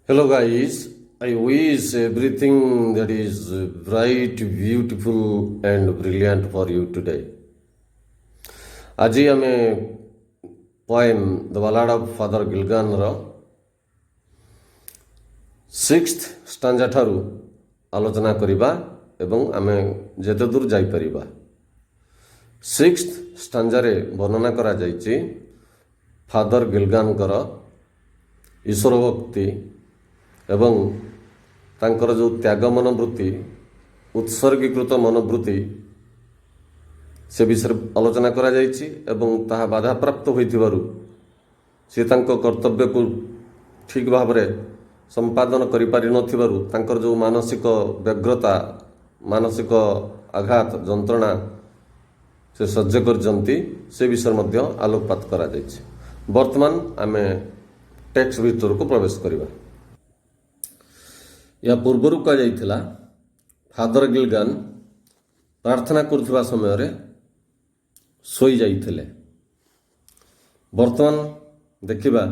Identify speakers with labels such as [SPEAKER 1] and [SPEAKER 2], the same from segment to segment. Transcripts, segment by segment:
[SPEAKER 1] Hello guys, I wish everything that is bright, beautiful and brilliant for you today. ଆଜି ଆମେ poem The Ballad of Father Gilligan ର 6th stanza ଠାରୁ ଆଲୋଚନା କରିବା ଏବଂ ଆମେ ଯେତେ ଦୂର ଯାଇପାରିବା। 6th stanzaରେ ବର୍ଣ୍ଣନା କରାଯାଇଛି ଫାଦର ଗିଲଗାନଙ୍କର ଈଶ୍ୱର ଭକ୍ତି ଏବଂ ତାଙ୍କର ଯେଉଁ ତ୍ୟାଗ ମନୋବୃତ୍ତି ଉତ୍ସର୍ଗୀକୃତ ମନୋବୃତ୍ତି ସେ ବିଷୟରେ ଆଲୋଚନା କରାଯାଇଛି ଏବଂ ତାହା ବାଧାପ୍ରାପ୍ତ ହୋଇଥିବାରୁ ସେ ତାଙ୍କ କର୍ତ୍ତବ୍ୟକୁ ଠିକ୍ ଭାବରେ ସମ୍ପାଦନ କରିପାରିନଥିବାରୁ ତାଙ୍କର ଯେଉଁ ମାନସିକ ବ୍ୟଗ୍ରତା ମାନସିକ ଆଘାତ ଯନ୍ତ୍ରଣା ସେ ସହ୍ୟ କରିଛନ୍ତି ସେ ବିଷୟରେ ମଧ୍ୟ ଆଲୋକପାତ କରାଯାଇଛି। ବର୍ତ୍ତମାନ ଆମେ ଟେକ୍ସଟ ଭିତରକୁ ପ୍ରବେଶ କରିବା। ଏହା ପୂର୍ବରୁ କୁହାଯାଇଥିଲା ଫାଦର ଗିଲଗାନ ପ୍ରାର୍ଥନା କରୁଥିବା ସମୟରେ ଶୋଇଯାଇଥିଲେ। ବର୍ତ୍ତମାନ ଦେଖିବା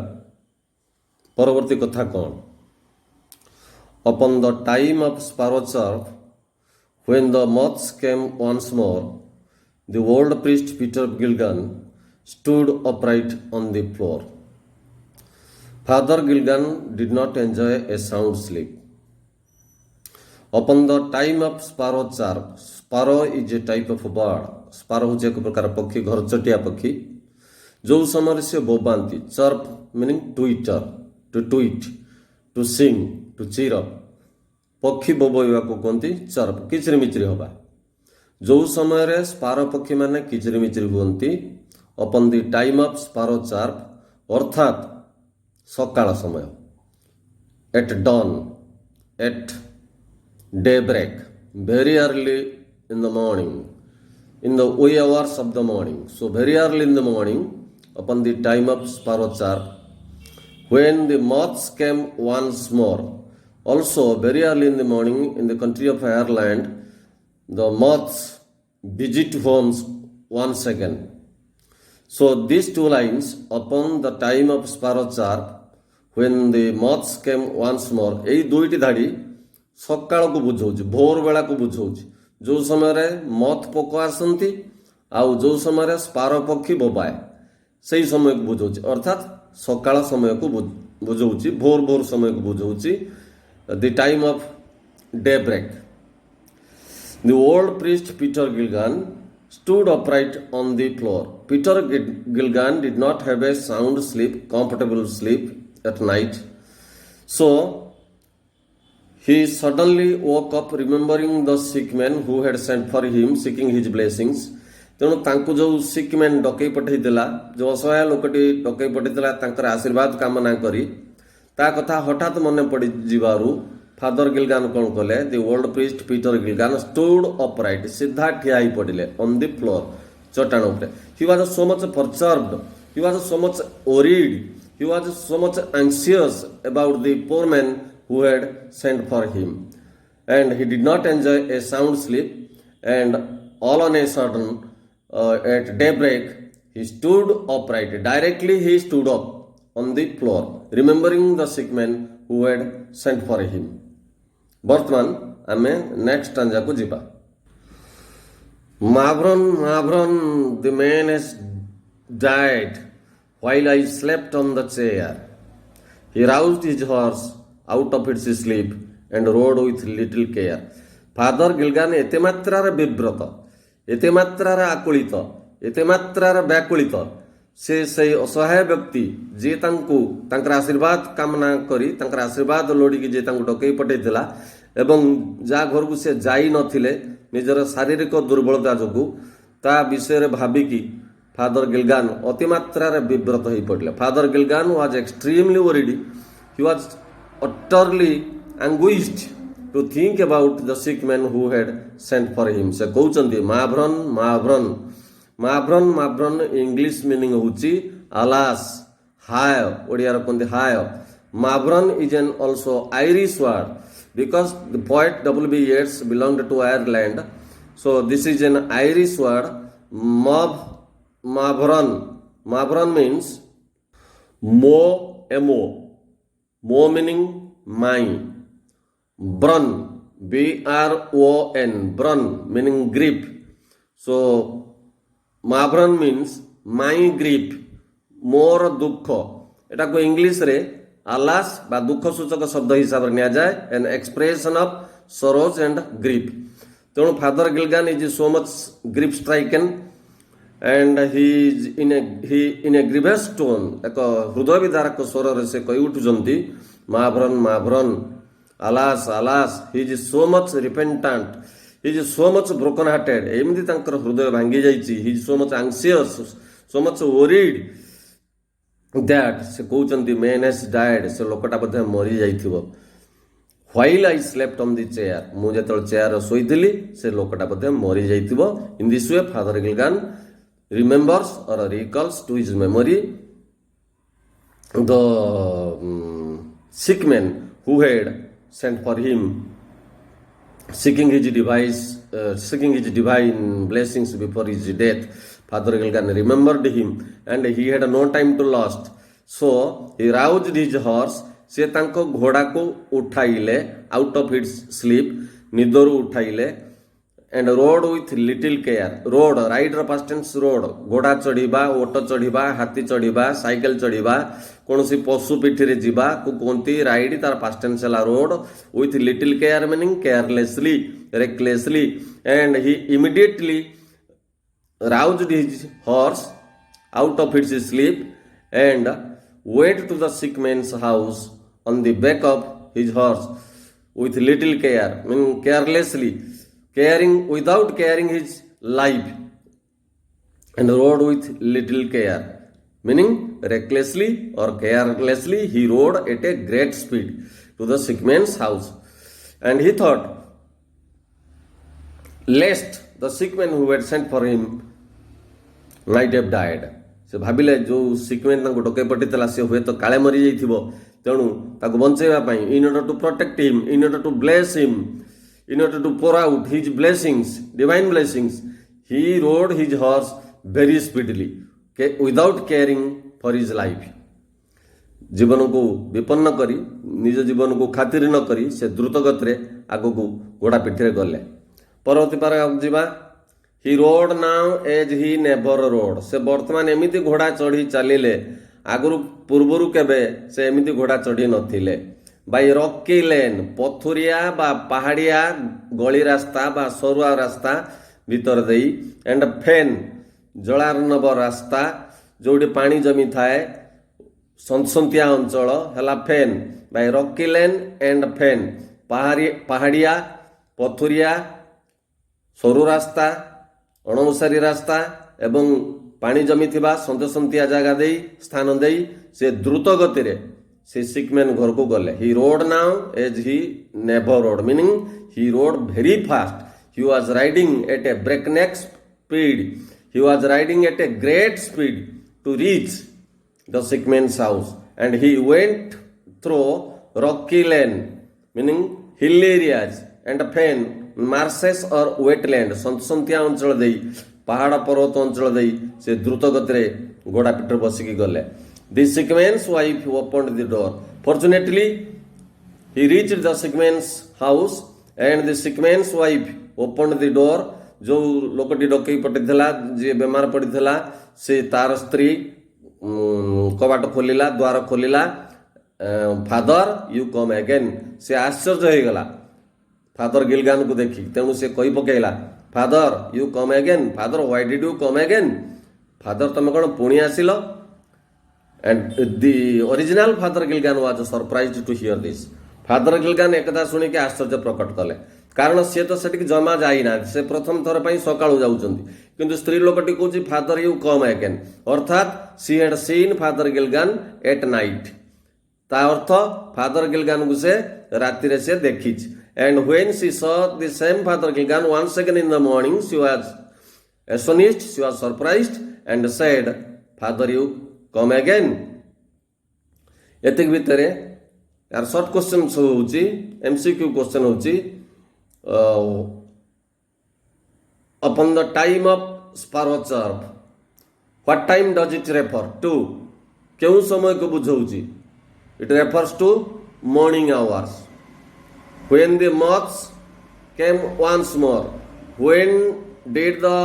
[SPEAKER 1] ପରବର୍ତ୍ତୀ କଥା କ'ଣ। Upon the time of sparrow chirp, when the moths came once more, the old priest Peter Gilligan stood upright on the floor. Father Gilligan did not enjoy a sound sleep. Upon the time of sparrow chirp, sparrow is a type of bird. Sparrow ହେଉଛି ଏକ ପ୍ରକାର ପକ୍ଷୀ, ଘରଚଟିଆ ପକ୍ଷୀ। ଯେଉଁ ସମୟରେ ସେ ବୋବାନ୍ତି, chirp meaning twitter, to tweet, to sing, to cheer up। ପକ୍ଷୀ ବୋବେଇବାକୁ କୁହନ୍ତି chirp, କିଚିରି ମିଚିରି ହେବା। ଯେଉଁ ସମୟରେ ସ୍ପାରୋ ପକ୍ଷୀମାନେ କିଚିରି ମିଚିରି ହୁଅନ୍ତି, upon the time of sparrow chirp ଅର୍ଥାତ୍ ସକାଳ ସମୟ, at dawn, at daybreak, very early in the morning, in the wee hours of the morning. So very early in the morning, upon the time of sparrow chirp, when the moths came once more. Also very early in the morning in the country of Ireland, the moths visit homes once again. So these two lines, upon the time of sparrow chirp, when the moths came once more, এই দুইটি ধাଡ଼ି ସକାଳକୁ ବୁଝଉଛି, ଭୋର ବେଳାକୁ ବୁଝଉଛି। ଯେଉଁ ସମୟରେ ମଥ ପୋକ ଆସନ୍ତି ଆଉ ଯେଉଁ ସମୟରେ ସ୍ପାରୋ ପକ୍ଷୀ ବୋବାଏ ସେଇ ସମୟକୁ ବୁଝଉଛି, ଅର୍ଥାତ୍ ସକାଳ ସମୟକୁ ବୁଝଉଛି, ଭୋର ଭୋର ସମୟକୁ ବୁଝଉଛି। The time of daybreak. The old priest Peter Gilligan stood upright on the floor. Peter Gilligan did not have a sound sleep, comfortable sleep at night. So he suddenly woke up remembering the sick man who had sent for him seeking his blessings. ତେଣୁ ତାଙ୍କୁ ଯେଉଁ Sikh man ଡକେଇ ପଠାଇଥିଲା, ଯେଉଁ ଅସହାୟ ଲୋକଟି ଡକେଇ ପଠାଇଥିଲା ତାଙ୍କର ଆଶୀର୍ବାଦ କାମନା କରି, ତା କଥା ହଠାତ୍ ମନେ ପଡ଼ିଯିବାରୁ ଫାଦର ଗିଲଗାନ କ'ଣ କଲେ, the old priest Peter Gilgan stood upright, ସିଧା ଠିଆ ହୋଇ ପଡ଼ିଲେ ଅନ୍ ଦି ଫ୍ଲୋର, ଚଟାଣ ଉପରେ। He was so much perturbed, he was so much worried, he was so much anxious about the poor man who had sent for him, and he did not enjoy a sound sleep, and all on a sudden at daybreak he stood upright. Directly he stood up on the floor, remembering the sick man who had sent for him. ବର୍ତ୍ତମାନ ଆମେ next stanzaକୁ ଯିବା। Mavron, the man has died while I slept on the chair. He roused his horse out of its sleep and rode with little care. Father Gilgan ଏତେ ମାତ୍ରାରେ ବିବ୍ରତ, ଏତେ ମାତ୍ରାରେ ଆକୁଳିତ, ଏତେ ମାତ୍ରାରେ ବ୍ୟାକୁଳିତ, ସେ ସେଇ ଅସହାୟ ବ୍ୟକ୍ତି ଯିଏ ତାଙ୍କୁ ତାଙ୍କର ଆଶୀର୍ବାଦ କାମନା କରି ତାଙ୍କର ଆଶୀର୍ବାଦ ଲୋଡ଼ିକି ଯିଏ ତାଙ୍କୁ ଡକେଇ ପଠାଇଥିଲା ଏବଂ ଯାହା ଘରକୁ ସେ ଯାଇନଥିଲେ ନିଜର ଶାରୀରିକ ଦୁର୍ବଳତା ଯୋଗୁଁ, ତା ବିଷୟରେ ଭାବିକି ଫାଦର ଗିଲଗାନ ଅତିମାତ୍ରାରେ ବିବ୍ରତ ହୋଇପଡ଼ିଲେ। Father Gilgan was extremely worried, he was utterly anguished to think about the sick man who had sent for him. ସେ କହୁଛନ୍ତି ମାଭ୍ରନ୍ ଇଂଲିଶ ମିନିଂ ହେଉଛି ଆଲାସ୍, ହାୟ, ଓଡ଼ିଆର କୁହନ୍ତି ହାୟ। ମାଭ୍ରନ୍ is an also Irish word because the poet W.B. Yeats belonged to Ireland. So this is an Irish word. Mavron means mo meaning my. Brun, BRON, brun meaning grip. So mavran means my grip, ମୋର ଦୁଃଖ। ଏଟାକୁ ଇଂଲିଶରେ ଆଲାସ୍ ବା ଦୁଃଖ ସୂଚକ ଶବ୍ଦ ହିସାବରେ ନିଆଯାଏ, an expression of sorrows and grief। ତେଣୁ Father Gilgan is so much grief stricken and he in a grievous tone, ଏକ ହୃଦୟ ବିଦାରକ ସ୍ୱରରେ ସେ କହି ଉଠୁଛନ୍ତି, ମାଭ୍ରନ୍ alas alas, he is so much repentant, he is so much broken hearted। ଏମିତି ତାଙ୍କର ହୃଦୟ ଭାଙ୍ଗି ଯାଇଛି, he is so much anxious, so much worried that ସେ କହୁଛନ୍ତି man has died, ସେ ଲୋକଟା ବୋଧେ ମରି ଯାଇଥିବ। while I slept on the chair, ମୁଁ ଯେତେବେଳେ ଚେୟାର ଶୋଇଥିଲି ସେ ଲୋକଟା ବୋଧେ ମରି ଯାଇଥିବ। in this way Father Gilligan remembers or recalls to his memory the sick man who had sent for him, seeking his divine blessings before his death। Father Gilligan remembered him and he had no time to lost, so he roused his horse, ସେ ତାଙ୍କ ଘୋଡ଼ାକୁ ଉଠାଇଲେ out of its sleep, ନିଦରୁ ଉଠାଇଲେ, and rode with little care। Rode ରାଇଡ୍ର past tense rode, ଘୋଡ଼ା ଚଢ଼ିବା, ଓଟ ଚଢ଼ିବା, ହାତୀ ଚଢ଼ିବା, ସାଇକେଲ ଚଢ଼ିବା, କୌଣସି ପଶୁ ପିଠିରେ ଯିବାକୁ କୁହନ୍ତି ରାଇଡ୍, ତାର past tense ହେଲା road. with little care meaning carelessly, recklessly, and he immediately roused his horse out of its sleep and went to the sick man's house on the back of his horse with little care, meaning carelessly, caring without caring his life, and rode with little care meaning recklessly or carelessly, he rode at a great speed to the sick man's house, and he thought lest the sick man who had sent for him might have died। ସେ ଭାବିଲେ ଯେଉଁ ସିକ୍ମେନ୍ ତାଙ୍କୁ ଡକେଇ ପଠାଇଥିଲା ସେ ହୁଏତ କାଳେ ମରିଯାଇଥିବ, ତେଣୁ ତାକୁ ବଞ୍ଚାଇବା ପାଇଁ in order to protect him, in order to bless him, in order to pour out his blessings, divine blessings, he rode his horse very speedily without caring for his life। ଜୀବନକୁ ବିପନ୍ନ କରି, ନିଜ ଜୀବନକୁ ଖାତିର ନ କରି ସେ ଦ୍ରୁତ ଗତିରେ ଆଗକୁ ଘୋଡ଼ା ପିଠିରେ ଗଲେ। ପରବର୍ତ୍ତୀ ପାରାଗ୍ରାଫ ଯିବା। he rode now as he never rode, ସେ ବର୍ତ୍ତମାନ ଏମିତି ଘୋଡ଼ା ଚଢ଼ି ଚାଲିଲେ ଆଗରୁ ପୂର୍ବରୁ କେବେ ସେ ଏମିତି ଘୋଡ଼ା ଚଢ଼ି ନଥିଲେ। by rocky lane, ପଥୁରିଆ ବା ପାହାଡ଼ିଆ ଗଳି ରାସ୍ତା ବା ସରୁଆ ରାସ୍ତା ଭିତର ଦେଇ, and fen, ଜଳାର୍ଣ୍ଣବ ରାସ୍ତା, ଯେଉଁଠି ପାଣି ଜମିଥାଏ, ସନ୍ତସନ୍ତିଆ ଅଞ୍ଚଳ ହେଲା ଫେନ୍। by rocky lane and fen, ପାହାଡ଼ିଆ, ପଥୁରିଆ, ସରୁ ରାସ୍ତା, ଅଣଓସାରି ରାସ୍ତା ଏବଂ ପାଣି ଜମିଥିବା ସନ୍ତସନ୍ତିଆ ଜାଗା ଦେଇ, ସ୍ଥାନ ଦେଇ ସେ ଦ୍ରୁତ ଗତିରେ ସେ ସିକ୍ମ୍ୟାନ୍ ଘରକୁ ଗଲେ। he rode now as he never rode, meaning he rode very fast, he was riding at a breakneck speed, he was riding at a great speed to reach the sickman's house, and he went through rocky lane meaning hill areas and fen, marshes or wetland, ସନ୍ତସନ୍ତିଆ ଅଞ୍ଚଳ ଦେଇ, ପାହାଡ଼ ପର୍ବତ ଅଞ୍ଚଳ ଦେଇ ସେ ଦ୍ରୁତ ଗତିରେ ଘୋଡ଼ା ପିଠରେ ବସିକି ଗଲେ। the sickman's wife opened the door, fortunately he reached the sickman's house and the sickman's wife opened the door। ଯେଉଁ ଲୋକଟି ଡକେଇ ପଠାଇଥିଲା, ଯିଏ ବେମାର ପଡ଼ିଥିଲା, ସେ ତାର ସ୍ତ୍ରୀ କବାଟ ଖୋଲିଲା, ଦ୍ୱାର ଖୋଲିଲା। ଫାଦର ୟୁ କମ୍ ଏଗେନ୍, ସେ ଆଶ୍ଚର୍ଯ୍ୟ ହେଇଗଲା ଫାଦର ଗିଲଗାନକୁ ଦେଖି, ତେଣୁ ସେ କହି ପକାଇଲା father you come again, father why did you come again, father ତମେ କ'ଣ ପୁଣି ଆସିଲ? and the original Father Gilligan was surprised to hear this। Father Gilgan ଏକଥା ଶୁଣିକି ଆଶ୍ଚର୍ଯ୍ୟ ପ୍ରକଟ କଲେ, କାରଣ ସିଏ ତ ସେଠିକି ଜମା ଯାଇନାହାନ୍ତି, ସେ ପ୍ରଥମ ଥର ପାଇଁ ସକାଳୁ ଯାଉଛନ୍ତି, କିନ୍ତୁ ସ୍ତ୍ରୀ ଲୋକଟି କହୁଛି ଫାଦର ୟୁ କମ୍ ଏଗେନ୍, ଅର୍ଥାତ୍ she had seen Father Gilligan at night, ତା ଅର୍ଥ ଫାଦର ଗିଲଗାନକୁ ସେ ରାତିରେ ସେ ଦେଖିଛି। and when she saw the same Father Gilligan once again in the morning, she was astonished, she was surprised and said Father you come again। ଏତିକି ଭିତରେ यार short question होची, एमसीक्यू क्वेश्चन होची, upon the time of sparrow chirp, what time does it refer to? केउं समय को बुझाउची? It refers to morning hours. When the moths came once more. When did the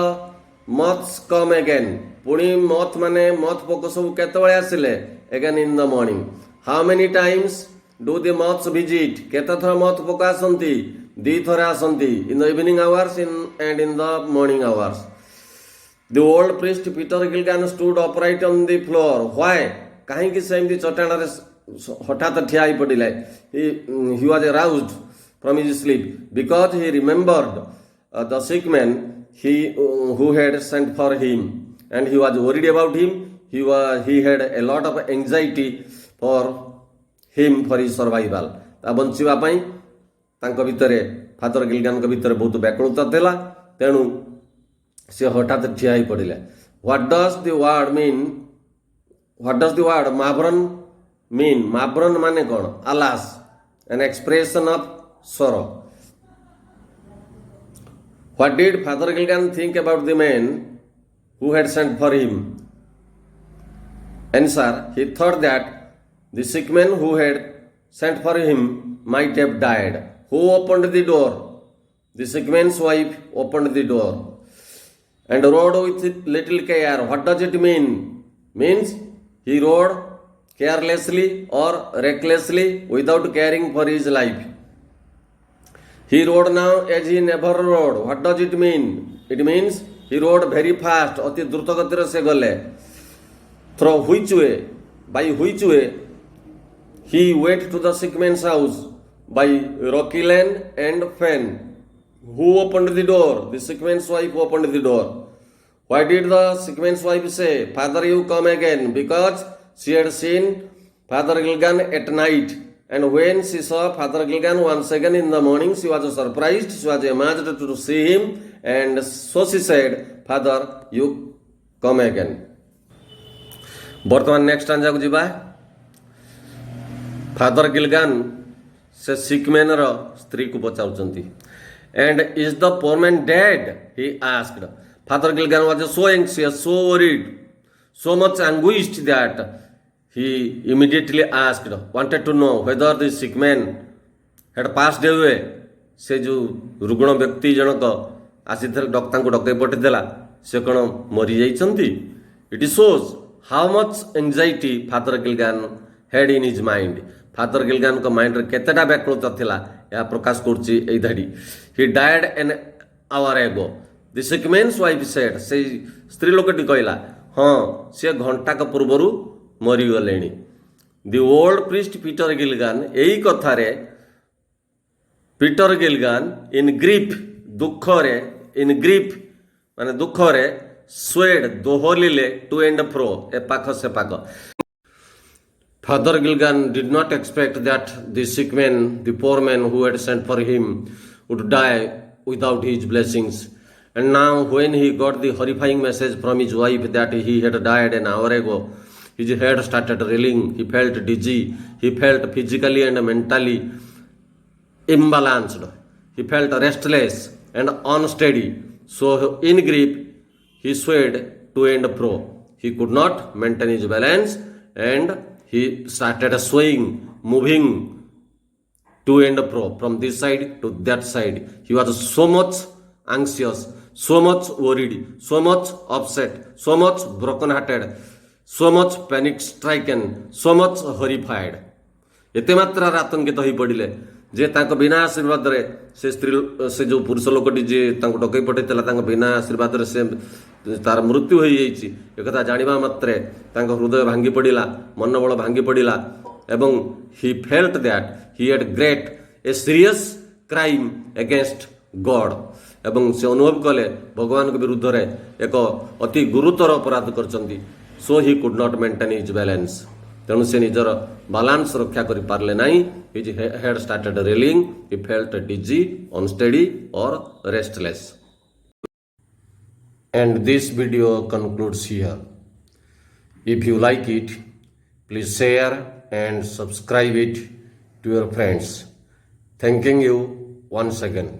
[SPEAKER 1] moths come again? ପୁଣି month ମାନେ month ପୋକ ସବୁ କେତେବେଳେ ଆସିଲେ? Again in the morning. How many times do the moths visit? କେତେ ଥର ମଥ୍ ପୋକ ଆସନ୍ତି? 2 ଥର ଆସନ୍ତି. In the evening hours and in the morning hours. The old priest Peter Gilligan stood upright on the floor. Why? କାହିଁକି ସେ ଏମିତି ଚଟାଣରେ ହଠାତ୍ ଠିଆ ହେଇ ପଡ଼ିଲେ? He was aroused from his sleep because he remembered the sick man who had sent for him, and he was worried about him. He had a lot of anxiety for him for his survival. ତା ବଞ୍ଚିବା ପାଇଁ ତାଙ୍କ ଭିତରେ father ଗିଲଗାନଙ୍କ ଭିତରେ ବହୁତ ବ୍ୟାକୁଳତା ଥିଲା, ତେଣୁ ସେ ହଠାତ୍ ଠିଆ ହେଇ ପଡ଼ିଲେ. What does the word mean? What does the word mavron mean? Mavron ମାନେ କ'ଣ? Alas, an expression of sorrow. What did Father Gilligan think about the man who had sent for him? Answer: he thought that the sick man who had sent for him might have died. Who opened the door? The sick man's wife opened the door and rode with little care. What does it mean? Means he rode carelessly or recklessly without caring for his life. He rode now as he never rode. What does it mean? It means he rode very fast. अति द्रुत गतिर से गले. Through which way? By which way? He went to the sick man's house. By rocky lane and fen. Who opened the door? The sick man's wife opened the door. Why did the sick man's wife say, Father, you come again? Because she had seen Father Gilligan at night. And when she saw Father Gilligan once again in the morning, she was surprised. She was amazed to see him. And so she said, Father, you come again. ବର୍ତ୍ତମାନ next ଷ୍ଟାଞ୍ଜାକୁ ଯିବା. Father ଗିଲଗାନ ସେ ସିକ୍ ମ୍ୟାନର ସ୍ତ୍ରୀକୁ ପଚାରୁଛନ୍ତି. And is the poor man dead? He asked. Father Gilligan was so anxious, so worried, so much anguished that he immediately wanted to know whether the sick man had passed away. ସେ ଯେଉଁ ରୁଗ୍ଣ ବ୍ୟକ୍ତି ଜଣକ ଆସିଥିଲେ ତାଙ୍କୁ ଡକେଇ ପଠାଇଦେଲା, ସେ କ'ଣ ମରିଯାଇଛନ୍ତି? It shows how much anxiety Father Gilligan had in his mind. Father Gilliganଙ୍କ ମାଇଣ୍ଡରେ କେତେଟା ବ୍ୟାକୁଳତା ଥିଲା ଏହା ପ୍ରକାଶ କରୁଛି ଏଇ ଧାଡ଼ି. He died an hour ago. The sick man's wife said. ସେଇ ସ୍ତ୍ରୀ ଲୋକଟି କହିଲା, ହଁ ସେ ଘଣ୍ଟାକ ପୂର୍ବରୁ ମରିଗଲେଣି. The old priest Peter Gilligan ଏଇ କଥାରେ Peter Gilligan in grief ମାନେ ଦୁଃଖରେ swayed ଦୋହଲିଲେ to and fro ଏ ପାଖ ସେ ପାଖ. Father Gilligan did not expect that the sick man, the poor man who had sent for him, would die without his blessings. And now when he got the horrifying message from his wife that he had died an hour ago, his head started reeling. He felt dizzy. He felt physically and mentally imbalanced. He felt restless and unsteady. So in grief, he swayed to and fro. He could not maintain his balance and he started swaying, moving to and fro from this side to that side. He was so much anxious, so much worried, so much upset, so much broken-hearted, so much panic-stricken, so much horrified. ଏତେ ମାତ୍ରାରେ ଆତଙ୍କିତ ହୋଇ ପଡ଼ିଲେ ଯେ ତାଙ୍କ ବିନା ଆଶୀର୍ବାଦରେ ସେ ଯେଉଁ ପୁରୁଷ ଲୋକଟି ଯିଏ ତାଙ୍କୁ ଡକେଇ ପଠାଇଥିଲା ତାଙ୍କ ବିନା ଆଶୀର୍ବାଦରେ ସେ ତାର ମୃତ୍ୟୁ ହୋଇଯାଇଛି ଏକଥା ଜାଣିବା ମାତ୍ରେ ତାଙ୍କ ହୃଦୟ ଭାଙ୍ଗି ପଡ଼ିଲା, ମନୋବଳ ଭାଙ୍ଗି ପଡ଼ିଲା ଏବଂ he felt that he had a serious crime against God. ଏବଂ ସେ ଅନୁଭବ କଲେ ଭଗବାନଙ୍କ ବିରୁଦ୍ଧରେ ଏକ ଅତି ଗୁରୁତର ଅପରାଧ କରିଛନ୍ତି. So he could not maintain his balance. ତେଣୁ ସେ ନିଜର ବାଲାନ୍ସ ରକ୍ଷା କରିପାରିଲେ ନାହିଁ. His head started reeling. He felt dizzy, unsteady or restless. And this video concludes here. If you like it, please share and subscribe it to your friends. Thanking you once again.